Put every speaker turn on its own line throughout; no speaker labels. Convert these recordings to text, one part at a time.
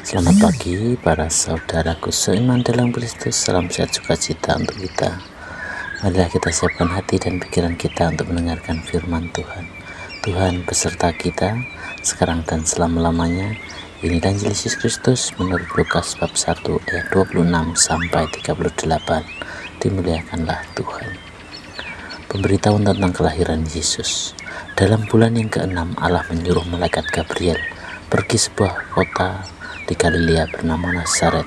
Selamat pagi para saudaraku seiman dalam Kristus. Salam sehat sukacita untuk kita. Marilah kita siapkan hati dan pikiran kita untuk mendengarkan firman Tuhan. Tuhan beserta kita sekarang dan selama-lamanya. Inilah Injil Yesus Kristus menurut Lukas bab 1 ayat 26 sampai 38. Dimuliakanlah Tuhan. Pemberitahuan tentang kelahiran Yesus. Dalam bulan yang ke-6 Allah menyuruh malaikat Gabriel pergi sebuah kota di Galilea bernama Nazaret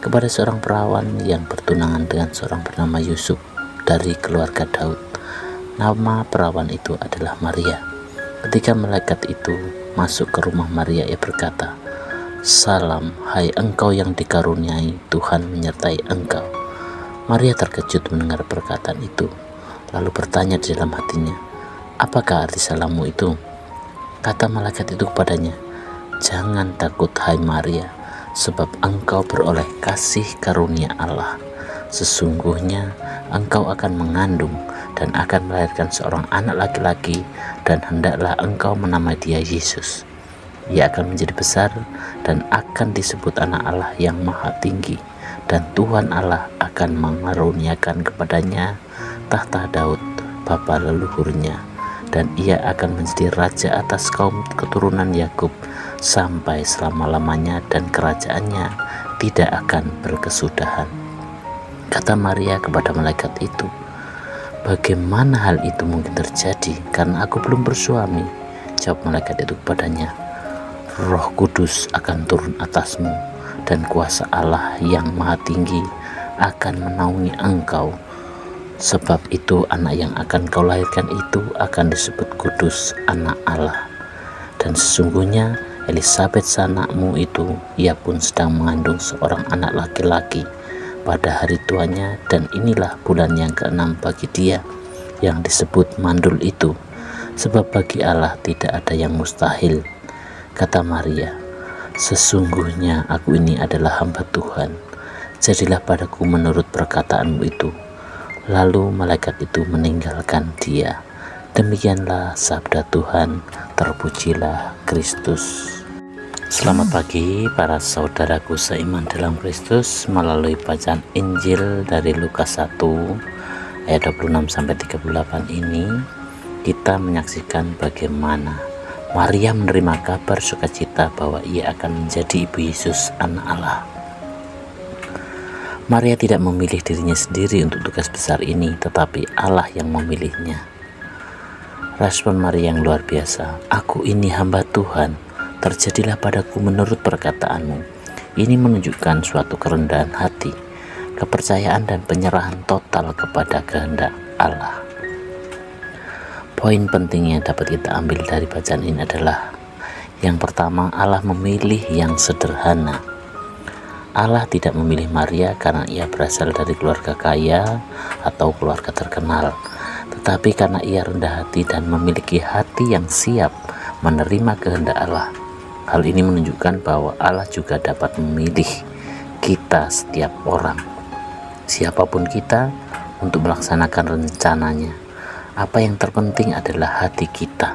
kepada seorang perawan yang bertunangan dengan seorang bernama Yusuf dari keluarga Daud. Nama perawan itu adalah Maria. Ketika malaikat itu masuk ke rumah Maria, ia berkata, "Salam, hai engkau yang dikaruniai, Tuhan menyertai engkau." Maria terkejut mendengar perkataan itu, lalu bertanya di dalam hatinya, "Apakah arti salammu itu?" Kata malaikat itu kepadanya, "Jangan takut hai Maria, sebab engkau beroleh kasih karunia Allah. Sesungguhnya engkau akan mengandung dan akan melahirkan seorang anak laki-laki, dan hendaklah engkau menamai dia Yesus. Ia akan menjadi besar dan akan disebut anak Allah yang maha tinggi, dan Tuhan Allah akan mengaruniakan kepadanya tahta Daud bapa leluhurnya, dan ia akan menjadi raja atas kaum keturunan Yakub sampai selama-lamanya, dan kerajaannya tidak akan berkesudahan." Kata Maria kepada malaikat itu, "Bagaimana hal itu mungkin terjadi, karena aku belum bersuami?" Jawab malaikat itu kepadanya, "Roh Kudus akan turun atasmu, dan kuasa Allah yang maha tinggi akan menaungi engkau. Sebab itu anak yang akan kau lahirkan itu akan disebut kudus, anak Allah. Dan sesungguhnya Elisabet sanakmu itu, ia pun sedang mengandung seorang anak laki-laki pada hari tuanya, dan inilah bulan yang ke-6 bagi dia yang disebut mandul itu, sebab bagi Allah tidak ada yang mustahil." Kata Maria, "Sesungguhnya aku ini adalah hamba Tuhan, jadilah padaku menurut perkataanmu itu." Lalu malaikat itu meninggalkan dia. Demikianlah sabda Tuhan, terpujilah Kristus. Selamat pagi para saudaraku seiman dalam Kristus. Melalui bacaan Injil dari Lukas 1 ayat 26 sampai 38 ini, kita menyaksikan bagaimana Maria menerima kabar sukacita bahwa ia akan menjadi ibu Yesus anak Allah. Maria tidak memilih dirinya sendiri untuk tugas besar ini, tetapi Allah yang memilihnya. Respon Maria yang luar biasa, "Aku ini hamba Tuhan, terjadilah padaku menurut perkataanmu." Ini menunjukkan suatu kerendahan hati, kepercayaan dan penyerahan total kepada kehendak Allah. Poin penting yang dapat kita ambil dari bacaan ini adalah, yang pertama, Allah memilih yang sederhana. Allah tidak memilih Maria karena ia berasal dari keluarga kaya atau keluarga terkenal, tetapi karena ia rendah hati dan memiliki hati yang siap menerima kehendak Allah. Hal ini menunjukkan bahwa Allah juga dapat memilih kita, setiap orang, siapapun kita, untuk melaksanakan rencananya. Apa yang terpenting adalah hati kita.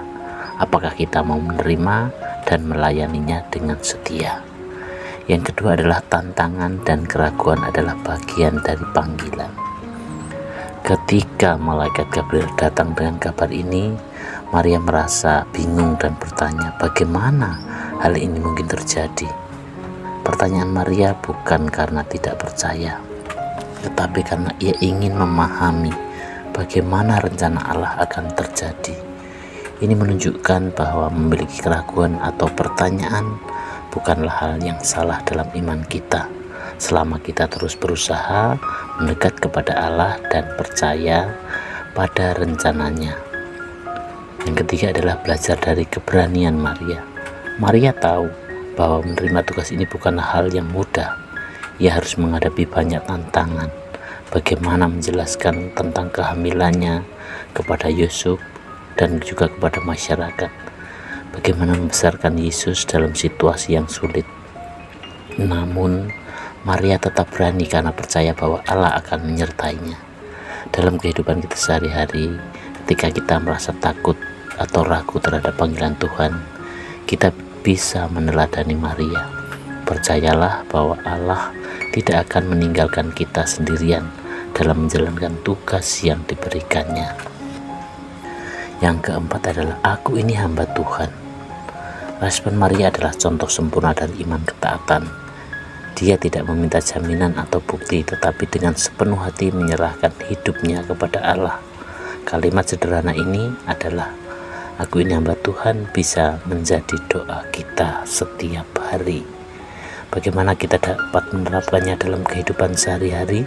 Apakah kita mau menerima dan melayaninya dengan setia? Yang kedua adalah tantangan dan keraguan adalah bagian dari panggilan. Ketika malaikat Gabriel datang dengan kabar ini, Maria merasa bingung dan bertanya, bagaimana hal ini mungkin terjadi? Pertanyaan Maria bukan karena tidak percaya, tetapi karena ia ingin memahami bagaimana rencana Allah akan terjadi. Ini menunjukkan bahwa memiliki keraguan atau pertanyaan bukanlah hal yang salah dalam iman kita, selama kita terus berusaha mendekat kepada Allah dan percaya pada rencananya. Yang ketiga adalah belajar dari keberanian Maria. Maria tahu bahwa menerima tugas ini bukanlah hal yang mudah. Ia harus menghadapi banyak tantangan. Bagaimana menjelaskan tentang kehamilannya kepada Yusuf dan juga kepada masyarakat. Bagaimana membesarkan Yesus dalam situasi yang sulit. Namun Maria tetap berani karena percaya bahwa Allah akan menyertainya. Dalam kehidupan kita sehari-hari, ketika kita merasa takut atau ragu terhadap panggilan Tuhan, kita bisa meneladani Maria. percayalah bahwa Allah tidak akan meninggalkan kita sendirian dalam menjalankan tugas yang diberikannya. Yang keempat adalah aku ini hamba Tuhan. Respon Maria adalah contoh sempurna dari iman ketaatan. Dia tidak meminta jaminan atau bukti, tetapi dengan sepenuh hati menyerahkan hidupnya kepada Allah. Kalimat sederhana ini adalah aku ini hamba Tuhan bisa menjadi doa kita setiap hari. Bagaimana kita dapat menerapkannya dalam kehidupan sehari-hari?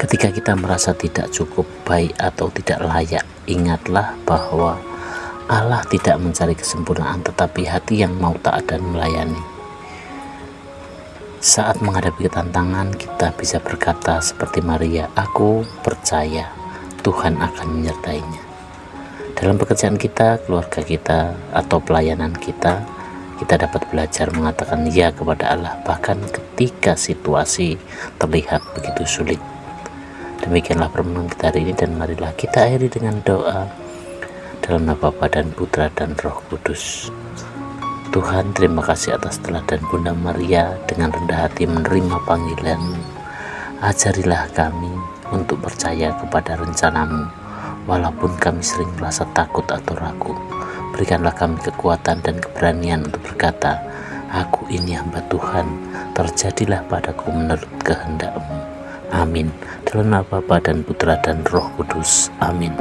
Ketika kita merasa tidak cukup baik atau tidak layak, ingatlah bahwa Allah tidak mencari kesempurnaan, tetapi hati yang mau taat dan melayani. Saat menghadapi tantangan, kita bisa berkata seperti Maria, aku percaya Tuhan akan menyertainya. Dalam pekerjaan kita, keluarga kita, atau pelayanan kita dapat belajar mengatakan ya kepada Allah, bahkan ketika situasi terlihat begitu sulit. Demikianlah permenungan kita hari ini, dan marilah kita akhiri dengan doa dalam nama Bapa dan Putra dan Roh Kudus. Tuhan, terima kasih atas teladan Bunda Maria dengan rendah hati menerima panggilan-Mu. Ajarilah kami untuk percaya kepada rencana-Mu, walaupun kami sering merasa takut atau ragu. Berikanlah kami kekuatan dan keberanian untuk berkata, aku ini hamba Tuhan, terjadilah padaku menurut kehendak-Mu. Amin. Dalam nama Bapa dan Putra dan Roh Kudus. Amin.